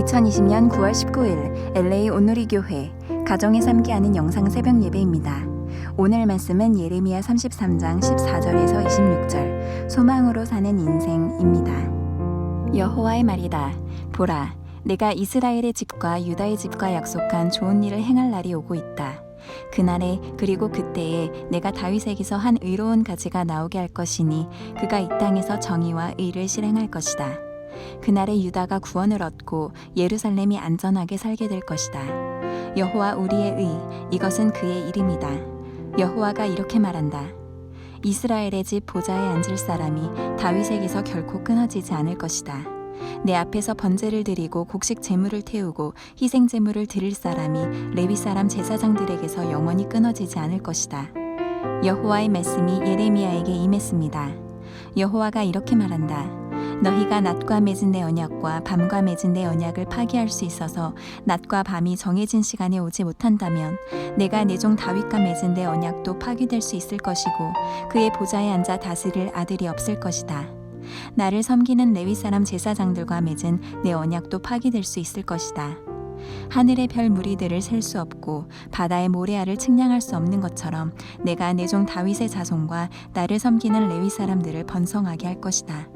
2020년 9월 19일 LA 온누리 교회 가정의 삶기 하는 영상 새벽 예배입니다. 오늘 말씀은 예레미야 33장 14절에서 26절 소망으로 사는 인생입니다. 여호와의 말이다. 보라, 내가 이스라엘의 집과 유다의 집과 약속한 좋은 일을 행할 날이 오고 있다. 그날에 그리고 그때에 내가 다윗에게서 한 의로운 가지가 나오게 할 것이니 그가 이 땅에서 정의와 의를 실행할 것이다. 그날에 유다가 구원을 얻고 예루살렘이 안전하게 살게 될 것이다. 여호와 우리의 의, 이것은 그의 이름이다. 여호와가 이렇게 말한다. 이스라엘의 집 보좌에 앉을 사람이 다윗에게서 결코 끊어지지 않을 것이다. 내 앞에서 번제를 드리고 곡식 제물을 태우고 희생 제물을 드릴 사람이 레위 사람 제사장들에게서 영원히 끊어지지 않을 것이다. 여호와의 말씀이 예레미야에게 임했습니다. 여호와가 이렇게 말한다. 너희가 낮과 맺은 내 언약과 밤과 맺은 내 언약을 파기할 수 있어서 낮과 밤이 정해진 시간에 오지 못한다면 내가 내 종 다윗과 맺은 내 언약도 파기될 수 있을 것이고 그의 보좌에 앉아 다스릴 아들이 없을 것이다. 나를 섬기는 레위 사람 제사장들과 맺은 내 언약도 파기될 수 있을 것이다. 하늘의 별 무리들을 셀 수 없고 바다의 모래알을 측량할 수 없는 것처럼 내가 내 종 다윗의 자손과 나를 섬기는 레위 사람들을 번성하게 할 것이다.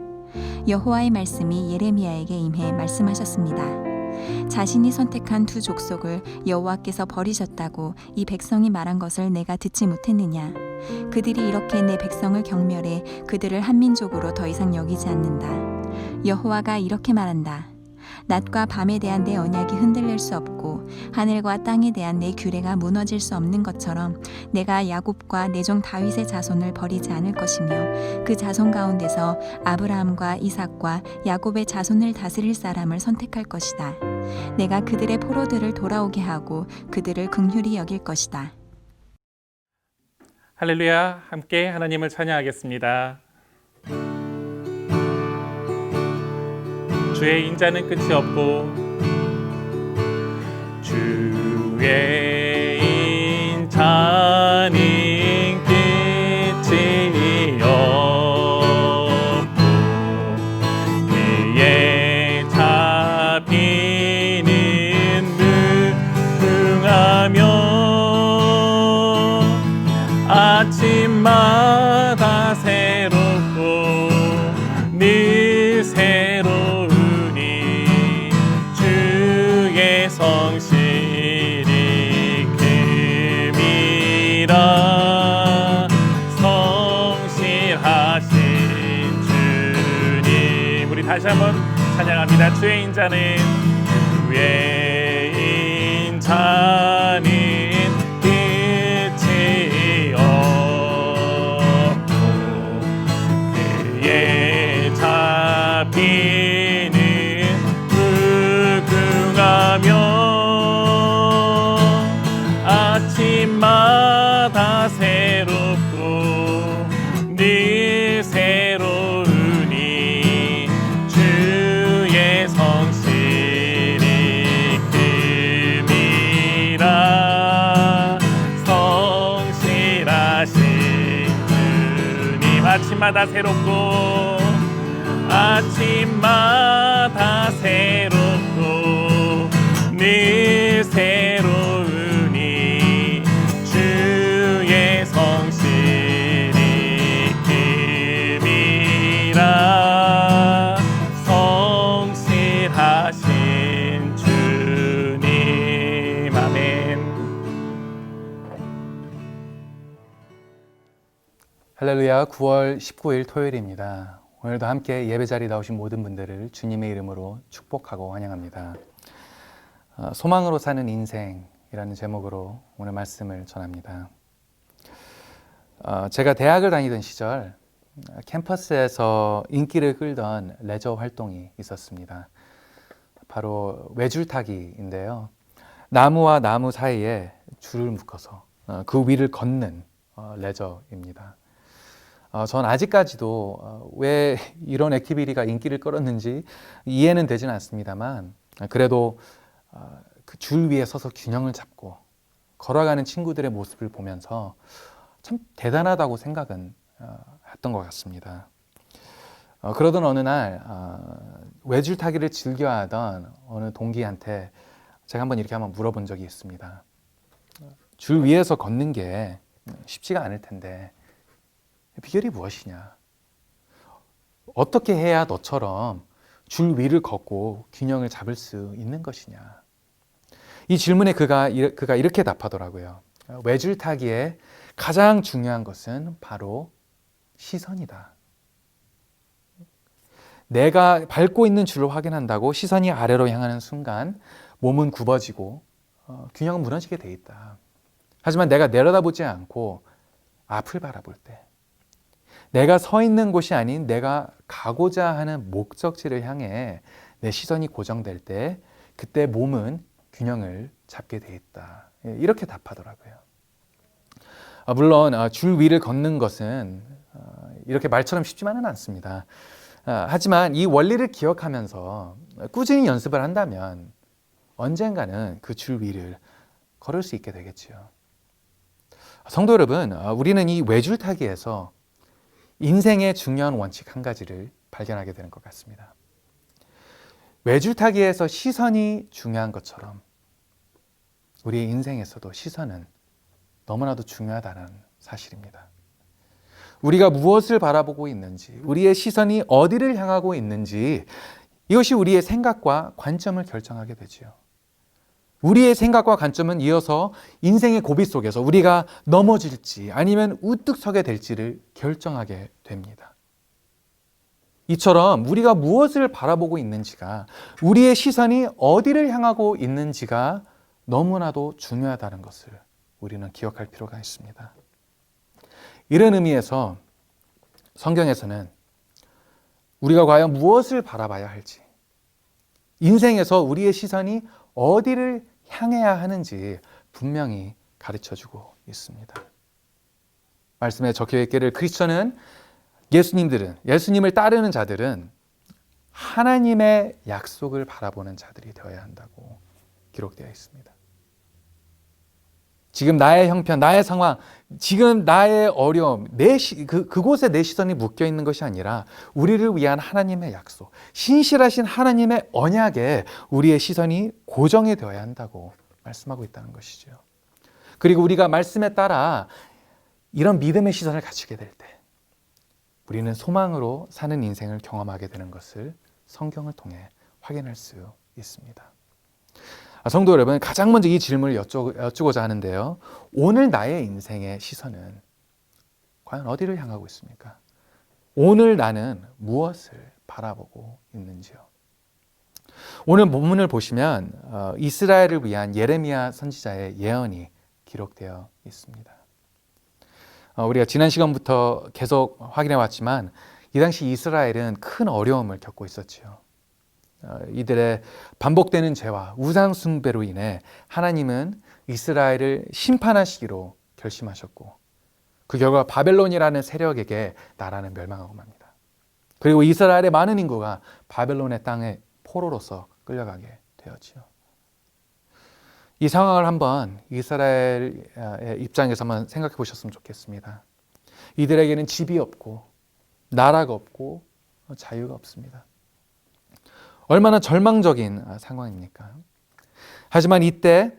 여호와의 말씀이 예레미야에게 임해 말씀하셨습니다. 자신이 선택한 두 족속을 여호와께서 버리셨다고 이 백성이 말한 것을 내가 듣지 못했느냐? 그들이 이렇게 내 백성을 경멸해 그들을 한 민족으로 더 이상 여기지 않는다. 여호와가 이렇게 말한다. 낮과 밤에 대한 내 언약이 흔들릴 수 없고 하늘과 땅에 대한 내 규례가 무너질 수 없는 것처럼 내가 야곱과 내 종 다윗의 자손을 버리지 않을 것이며 그 자손 가운데서 아브라함과 이삭과 야곱의 자손을 다스릴 사람을 선택할 것이다. 내가 그들의 포로들을 돌아오게 하고 그들을 긍휼히 여길 것이다. 할렐루야, 함께 하나님을 찬양하겠습니다. 주의 인자는 끝이 없고 주의 인자는 끝이 없고 그의 자비는 무궁하며 아침마다 새롭고 늘 새로우니 주의 성실이 큼이라. 성실하신 주님, 우리 다시 한번 찬양합니다. 주의 인자는 끝이 없고 그의 자비는 무궁하며 아침마다 새롭고 늘 새로우니 주의 성실이 큼이라. 성실하신 주님, 아침마다 새롭고 아침마다 새롭고 늘 새로우니 주의 성실이 큼이라. 성실하신 주님, 아멘. 할렐루야. 9월 19일 토요일입니다. 오늘도 함께 예배 자리에 나오신 모든 분들을 주님의 이름으로 축복하고 환영합니다. 소망으로 사는 인생이라는 제목으로 오늘 말씀을 전합니다. 제가 대학을 다니던 시절 캠퍼스에서 인기를 끌던 레저 활동이 있었습니다. 바로 외줄타기인데요. 나무와 나무 사이에 줄을 묶어서 그 위를 걷는 레저입니다. 전 아직까지도 왜 이런 액티비티가 인기를 끌었는지 이해는 되지는 않습니다만, 그래도 그 줄 위에 서서 균형을 잡고 걸어가는 친구들의 모습을 보면서 참 대단하다고 생각은 했던 것 같습니다. 그러던 어느 날 외줄타기를 즐겨하던 어느 동기한테 제가 한번 물어본 적이 있습니다. 줄 위에서 걷는 게 쉽지가 않을 텐데 비결이 무엇이냐? 어떻게 해야 너처럼 줄 위를 걷고 균형을 잡을 수 있는 것이냐? 이 질문에 그가 이렇게 답하더라고요. 외줄타기의 가장 중요한 것은 바로 시선이다. 내가 밟고 있는 줄을 확인한다고 시선이 아래로 향하는 순간 몸은 굽어지고 균형은 무너지게 돼 있다. 하지만 내가 내려다보지 않고 앞을 바라볼 때 내가 서 있는 곳이 아닌 내가 가고자 하는 목적지를 향해 내 시선이 고정될 때 그때 몸은 균형을 잡게 돼 있다. 이렇게 답하더라고요. 물론 줄 위를 걷는 것은 이렇게 말처럼 쉽지만은 않습니다. 하지만 이 원리를 기억하면서 꾸준히 연습을 한다면 언젠가는 그 줄 위를 걸을 수 있게 되겠지요. 성도 여러분, 우리는 이 외줄타기에서 인생의 중요한 원칙 한 가지를 발견하게 되는 것 같습니다. 외줄타기에서 시선이 중요한 것처럼 우리의 인생에서도 시선은 너무나도 중요하다는 사실입니다. 우리가 무엇을 바라보고 있는지, 우리의 시선이 어디를 향하고 있는지 이것이 우리의 생각과 관점을 결정하게 되지요. 우리의 생각과 관점은 이어서 인생의 고비 속에서 우리가 넘어질지 아니면 우뚝 서게 될지를 결정하게 됩니다. 이처럼 우리가 무엇을 바라보고 있는지가, 우리의 시선이 어디를 향하고 있는지가 너무나도 중요하다는 것을 우리는 기억할 필요가 있습니다. 이런 의미에서 성경에서는 우리가 과연 무엇을 바라봐야 할지, 인생에서 우리의 시선이 어디를 향해야 하는지 분명히 가르쳐주고 있습니다. 말씀에 적혀 있기를 크리스천은 예수님을 따르는 자들은 하나님의 약속을 바라보는 자들이 되어야 한다고 기록되어 있습니다. 지금 나의 형편, 나의 상황, 지금 나의 어려움, 그곳에 내 시선이 묶여 있는 것이 아니라 우리를 위한 하나님의 약속, 신실하신 하나님의 언약에 우리의 시선이 고정이 되어야 한다고 말씀하고 있다는 것이죠. 그리고 우리가 말씀에 따라 이런 믿음의 시선을 갖추게 될 때 우리는 소망으로 사는 인생을 경험하게 되는 것을 성경을 통해 확인할 수 있습니다. 성도 여러분, 가장 먼저 이 질문을 여쭈고자 하는데요. 오늘 나의 인생의 시선은 과연 어디를 향하고 있습니까? 오늘 나는 무엇을 바라보고 있는지요? 오늘 본문을 보시면 이스라엘을 위한 예레미야 선지자의 예언이 기록되어 있습니다. 우리가 지난 시간부터 계속 확인해 왔지만 이 당시 이스라엘은 큰 어려움을 겪고 있었지요. 이들의 반복되는 죄와 우상 숭배로 인해 하나님은 이스라엘을 심판하시기로 결심하셨고 그 결과 바벨론이라는 세력에게 나라는 멸망하고 맙니다. 그리고 이스라엘의 많은 인구가 바벨론의 땅에 포로로서 끌려가게 되었지요. 이 상황을 한번 이스라엘의 입장에서 한번 생각해 보셨으면 좋겠습니다. 이들에게는 집이 없고 나라가 없고 자유가 없습니다. 얼마나 절망적인 상황입니까? 하지만 이때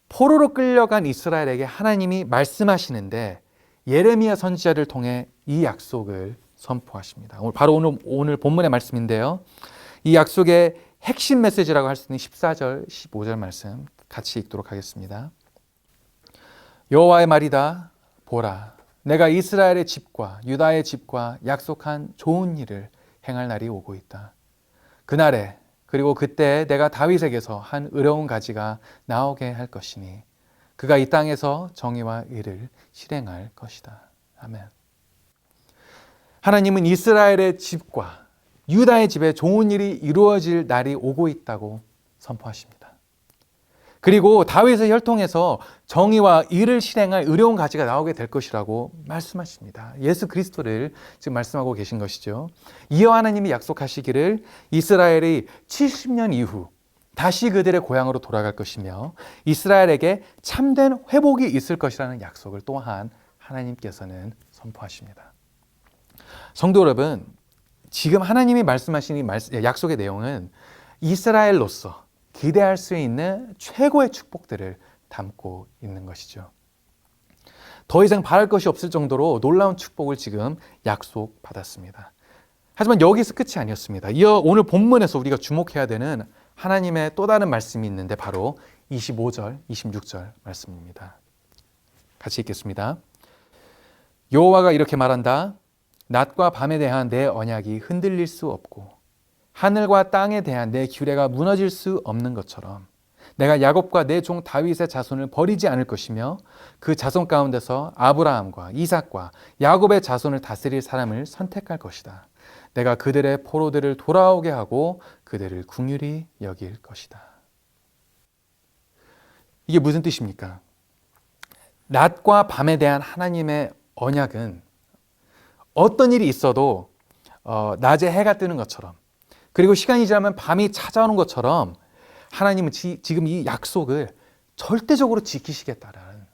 포로로 끌려간 이스라엘에게 하나님이 말씀하시는데 예레미야 선지자를 통해 이 약속을 선포하십니다. 바로 오늘 본문의 말씀인데요. 이 약속의 핵심 메시지라고 할 수 있는 14절, 15절 말씀 같이 읽도록 하겠습니다. 여호와의 말이다. 보라, 내가 이스라엘의 집과 유다의 집과 약속한 좋은 일을 행할 날이 오고 있다. 그날에 그리고 그때 내가 다윗에게서 한 의로운 가지가 나오게 할 것이니 그가 이 땅에서 정의와 의를 실행할 것이다. 아멘. 하나님은 이스라엘의 집과 유다의 집에 좋은 일이 이루어질 날이 오고 있다고 선포하십니다. 그리고 다윗의 혈통에서 정의와 의를 실행할 의로운 가지가 나오게 될 것이라고 말씀하십니다. 예수 그리스도를 지금 말씀하고 계신 것이죠. 이어 하나님이 약속하시기를 이스라엘이 70년 이후 다시 그들의 고향으로 돌아갈 것이며 이스라엘에게 참된 회복이 있을 것이라는 약속을 또한 하나님께서는 선포하십니다. 성도 여러분, 지금 하나님이 말씀하신 이 약속의 내용은 이스라엘로서 기대할 수 있는 최고의 축복들을 담고 있는 것이죠. 더 이상 바랄 것이 없을 정도로 놀라운 축복을 지금 약속받았습니다. 하지만 여기서 끝이 아니었습니다. 이어 오늘 본문에서 우리가 주목해야 되는 하나님의 또 다른 말씀이 있는데 바로 25절, 26절 말씀입니다. 같이 읽겠습니다. 여호와가 이렇게 말한다. 낮과 밤에 대한 내 언약이 흔들릴 수 없고 하늘과 땅에 대한 내 규례가 무너질 수 없는 것처럼 내가 야곱과 내 종 다윗의 자손을 버리지 않을 것이며 그 자손 가운데서 아브라함과 이삭과 야곱의 자손을 다스릴 사람을 선택할 것이다. 내가 그들의 포로들을 돌아오게 하고 그들을 긍휼히 여길 것이다. 이게 무슨 뜻입니까? 낮과 밤에 대한 하나님의 언약은 어떤 일이 있어도 낮에 해가 뜨는 것처럼 그리고 시간이 지나면 밤이 찾아오는 것처럼 하나님은 지금 이 약속을 절대적으로 지키시겠다라는,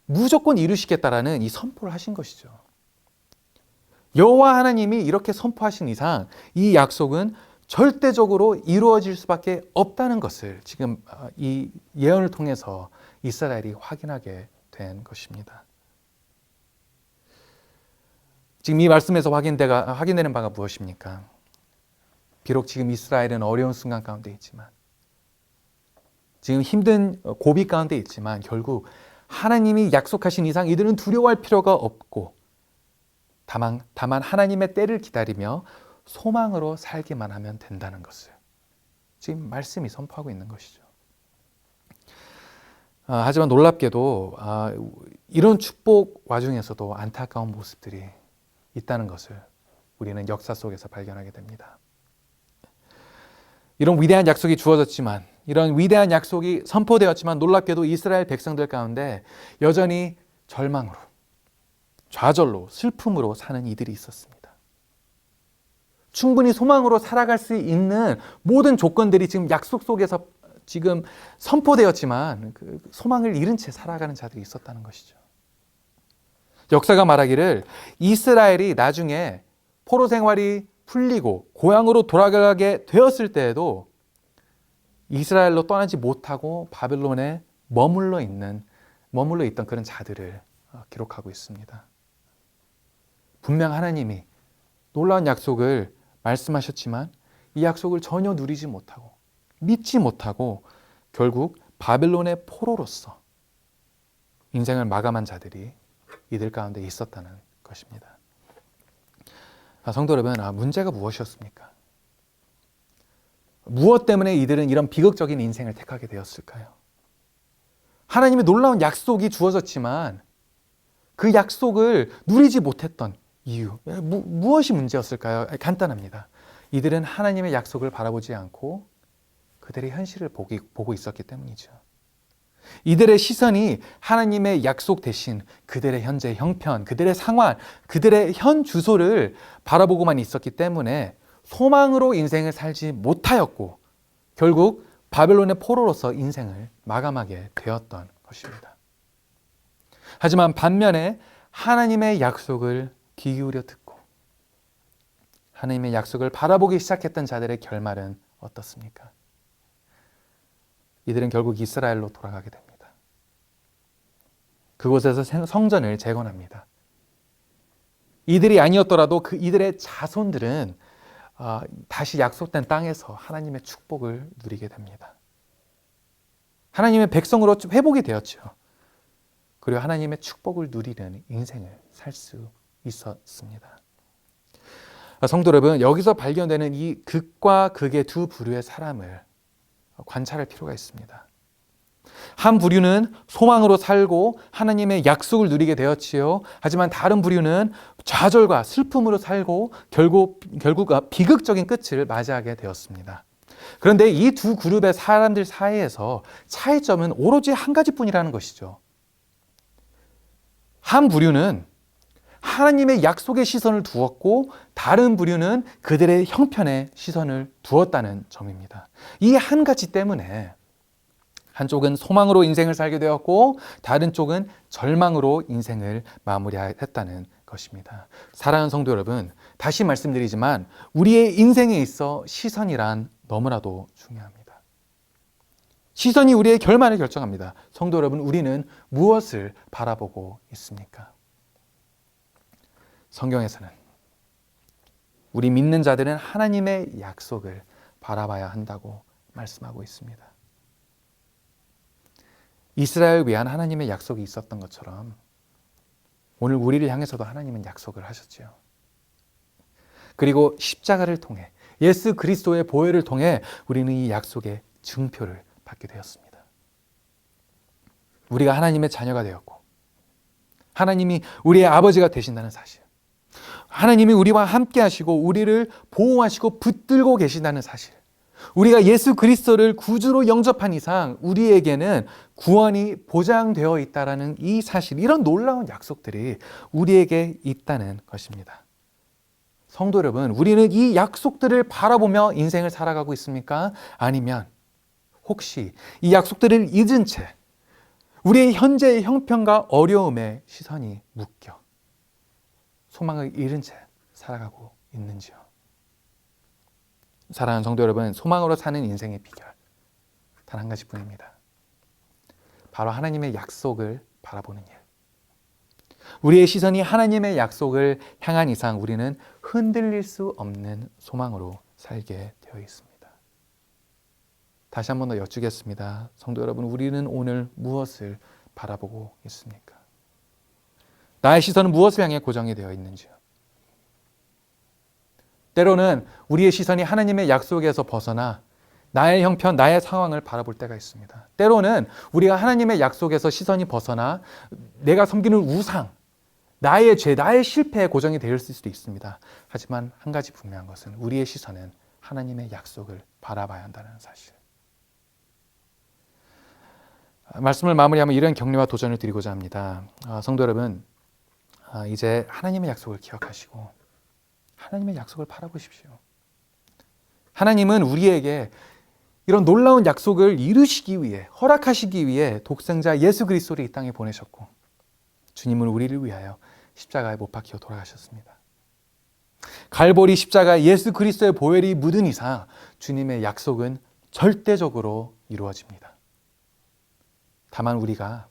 무조건 이루시겠다라는 이 선포를 하신 것이죠. 여호와 하나님이 이렇게 선포하신 이상 이 약속은 절대적으로 이루어질 수밖에 없다는 것을 지금 이 예언을 통해서 이스라엘이 확인하게 된 것입니다. 지금 이 말씀에서 확인되는 바가 무엇입니까? 비록 지금 이스라엘은 어려운 순간 가운데 있지만, 지금 힘든 고비 가운데 있지만 결국 하나님이 약속하신 이상 이들은 두려워할 필요가 없고 다만 하나님의 때를 기다리며 소망으로 살기만 하면 된다는 것을 지금 말씀이 선포하고 있는 것이죠. 하지만 놀랍게도 이런 축복 와중에서도 안타까운 모습들이 있다는 것을 우리는 역사 속에서 발견하게 됩니다. 이런 위대한 약속이 주어졌지만, 이런 위대한 약속이 선포되었지만 놀랍게도 이스라엘 백성들 가운데 여전히 절망으로, 좌절로, 슬픔으로 사는 이들이 있었습니다. 충분히 소망으로 살아갈 수 있는 모든 조건들이 지금 약속 속에서 지금 선포되었지만 그 소망을 잃은 채 살아가는 자들이 있었다는 것이죠. 역사가 말하기를 이스라엘이 나중에 포로 생활이 풀리고 고향으로 돌아가게 되었을 때에도 이스라엘로 떠나지 못하고 바벨론에 머물러 있던 그런 자들을 기록하고 있습니다. 분명 하나님이 놀라운 약속을 말씀하셨지만 이 약속을 전혀 누리지 못하고 믿지 못하고 결국 바벨론의 포로로서 인생을 마감한 자들이 이들 가운데 있었다는 것입니다. 성도 여러분, 문제가 무엇이었습니까? 무엇 때문에 이들은 이런 비극적인 인생을 택하게 되었을까요? 하나님의 놀라운 약속이 주어졌지만 그 약속을 누리지 못했던 이유, 무엇이 문제였을까요? 간단합니다. 이들은 하나님의 약속을 바라보지 않고 그들의 현실을 보고 있었기 때문이죠. 이들의 시선이 하나님의 약속 대신 그들의 현재 형편, 그들의 상황, 그들의 현 주소를 바라보고만 있었기 때문에 소망으로 인생을 살지 못하였고 결국 바벨론의 포로로서 인생을 마감하게 되었던 것입니다. 하지만 반면에 하나님의 약속을 귀 기울여 듣고 하나님의 약속을 바라보기 시작했던 자들의 결말은 어떻습니까? 이들은 결국 이스라엘로 돌아가게 됩니다. 그곳에서 성전을 재건합니다. 이들이 아니었더라도 이들의 자손들은 다시 약속된 땅에서 하나님의 축복을 누리게 됩니다. 하나님의 백성으로 회복이 되었죠. 그리고 하나님의 축복을 누리는 인생을 살 수 있었습니다. 성도 여러분, 여기서 발견되는 이 극과 극의 두 부류의 사람을 관찰할 필요가 있습니다. 한 부류는 소망으로 살고 하나님의 약속을 누리게 되었지요. 하지만 다른 부류는 좌절과 슬픔으로 살고 결국 비극적인 끝을 맞이하게 되었습니다. 그런데 이 두 그룹의 사람들 사이에서 차이점은 오로지 한 가지뿐이라는 것이죠. 한 부류는 하나님의 약속의 시선을 두었고 다른 부류는 그들의 형편에 시선을 두었다는 점입니다. 이 한 가지 때문에 한쪽은 소망으로 인생을 살게 되었고 다른 쪽은 절망으로 인생을 마무리했다는 것입니다. 사랑하는 성도 여러분, 다시 말씀드리지만 우리의 인생에 있어 시선이란 너무나도 중요합니다. 시선이 우리의 결말을 결정합니다. 성도 여러분, 우리는 무엇을 바라보고 있습니까? 성경에서는 우리 믿는 자들은 하나님의 약속을 바라봐야 한다고 말씀하고 있습니다. 이스라엘 위한 하나님의 약속이 있었던 것처럼 오늘 우리를 향해서도 하나님은 약속을 하셨지요. 그리고 십자가를 통해 예수 그리스도의 보혈을 통해 우리는 이 약속의 증표를 받게 되었습니다. 우리가 하나님의 자녀가 되었고 하나님이 우리의 아버지가 되신다는 사실, 하나님이 우리와 함께 하시고 우리를 보호하시고 붙들고 계신다는 사실, 우리가 예수 그리스도를 구주로 영접한 이상 우리에게는 구원이 보장되어 있다는 이 사실, 이런 놀라운 약속들이 우리에게 있다는 것입니다. 성도 여러분, 우리는 이 약속들을 바라보며 인생을 살아가고 있습니까? 아니면 혹시 이 약속들을 잊은 채 우리의 현재의 형편과 어려움에 시선이 묶여 소망을 잃은 채 살아가고 있는지요? 사랑하는 성도 여러분, 소망으로 사는 인생의 비결 단 한 가지뿐입니다. 바로 하나님의 약속을 바라보는 일. 우리의 시선이 하나님의 약속을 향한 이상 우리는 흔들릴 수 없는 소망으로 살게 되어 있습니다. 다시 한 번 더 여쭙겠습니다. 성도 여러분, 우리는 오늘 무엇을 바라보고 있습니까? 나의 시선은 무엇을 향해 고정이 되어 있는지요? 때로는 우리의 시선이 하나님의 약속에서 벗어나 나의 형편, 나의 상황을 바라볼 때가 있습니다. 때로는 우리가 하나님의 약속에서 시선이 벗어나 내가 섬기는 우상, 나의 죄, 나의 실패에 고정이 되어 있을 수도 있습니다. 하지만 한 가지 분명한 것은 우리의 시선은 하나님의 약속을 바라봐야 한다는 사실. 말씀을 마무리하면 이런 격려와 도전을 드리고자 합니다. 성도 여러분, 이제 하나님의 약속을 기억하시고 하나님의 약속을 바라보십시오. 하나님은 우리에게 이런 놀라운 약속을 이루시기 위해, 허락하시기 위해 독생자 예수 그리스도를 이 땅에 보내셨고 주님은 우리를 위하여 십자가에 못 박혀 돌아가셨습니다. 갈보리 십자가 예수 그리스도의 보혈이 묻은 이상 주님의 약속은 절대적으로 이루어집니다. 다만 우리가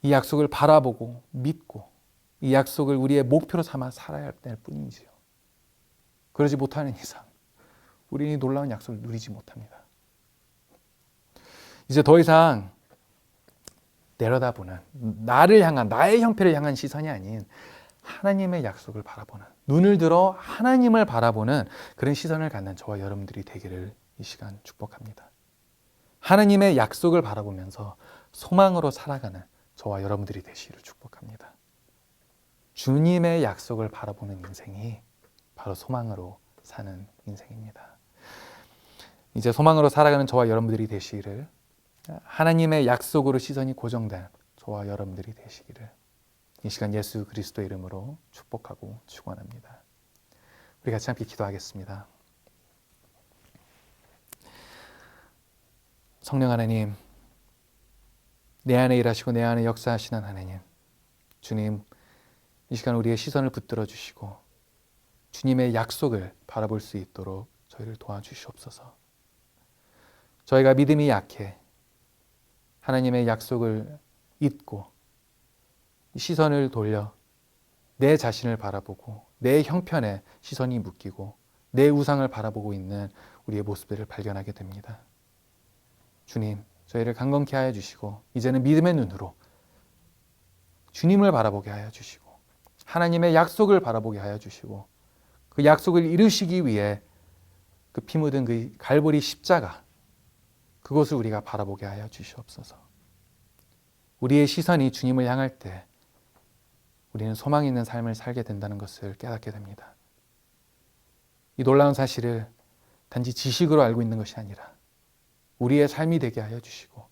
이 약속을 바라보고 믿고 이 약속을 우리의 목표로 삼아 살아야 할 뿐이지요. 그러지 못하는 이상 우리는 이 놀라운 약속을 누리지 못합니다. 이제 더 이상 내려다보는 나를 향한, 나의 형편을 향한 시선이 아닌 하나님의 약속을 바라보는, 눈을 들어 하나님을 바라보는 그런 시선을 갖는 저와 여러분들이 되기를 이 시간 축복합니다. 하나님의 약속을 바라보면서 소망으로 살아가는 저와 여러분들이 되시기를 축복합니다. 주님의 약속을 바라보는 인생이 바로 소망으로 사는 인생입니다. 이제 소망으로 살아가는 저와 여러분들이 되시기를, 하나님의 약속으로 시선이 고정된 저와 여러분들이 되시기를 이 시간 예수 그리스도 이름으로 축복하고 축원합니다. 우리 같이 함께 기도하겠습니다. 성령 하나님, 내 안에 일하시고 내 안에 역사하시는 하나님, 주님, 이 시간 우리의 시선을 붙들어 주시고 주님의 약속을 바라볼 수 있도록 저희를 도와주시옵소서. 저희가 믿음이 약해 하나님의 약속을 잊고 시선을 돌려 내 자신을 바라보고 내 형편에 시선이 묶이고 내 우상을 바라보고 있는 우리의 모습들을 발견하게 됩니다. 주님, 저희를 강건케 하여 주시고 이제는 믿음의 눈으로 주님을 바라보게 하여 주시고 하나님의 약속을 바라보게 하여 주시고 그 약속을 이루시기 위해 그 피 묻은 그 갈보리 십자가, 그것을 우리가 바라보게 하여 주시옵소서. 우리의 시선이 주님을 향할 때 우리는 소망 있는 삶을 살게 된다는 것을 깨닫게 됩니다. 이 놀라운 사실을 단지 지식으로 알고 있는 것이 아니라 우리의 삶이 되게 하여 주시고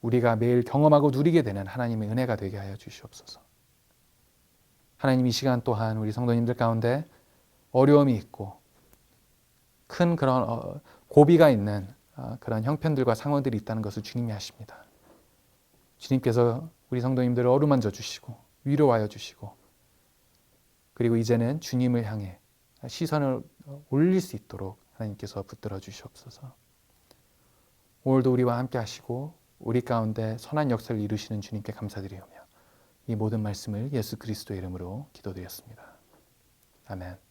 우리가 매일 경험하고 누리게 되는 하나님의 은혜가 되게 하여 주시옵소서. 하나님, 이 시간 또한 우리 성도님들 가운데 어려움이 있고 큰 그런 고비가 있는 그런 형편들과 상황들이 있다는 것을 주님이 아십니다. 주님께서 우리 성도님들을 어루만져 주시고 위로하여 주시고 그리고 이제는 주님을 향해 시선을 올릴 수 있도록 하나님께서 붙들어 주시옵소서. 오늘도 우리와 함께 하시고 우리 가운데 선한 역사를 이루시는 주님께 감사드리오며 이 모든 말씀을 예수 그리스도의 이름으로 기도드렸습니다. 아멘.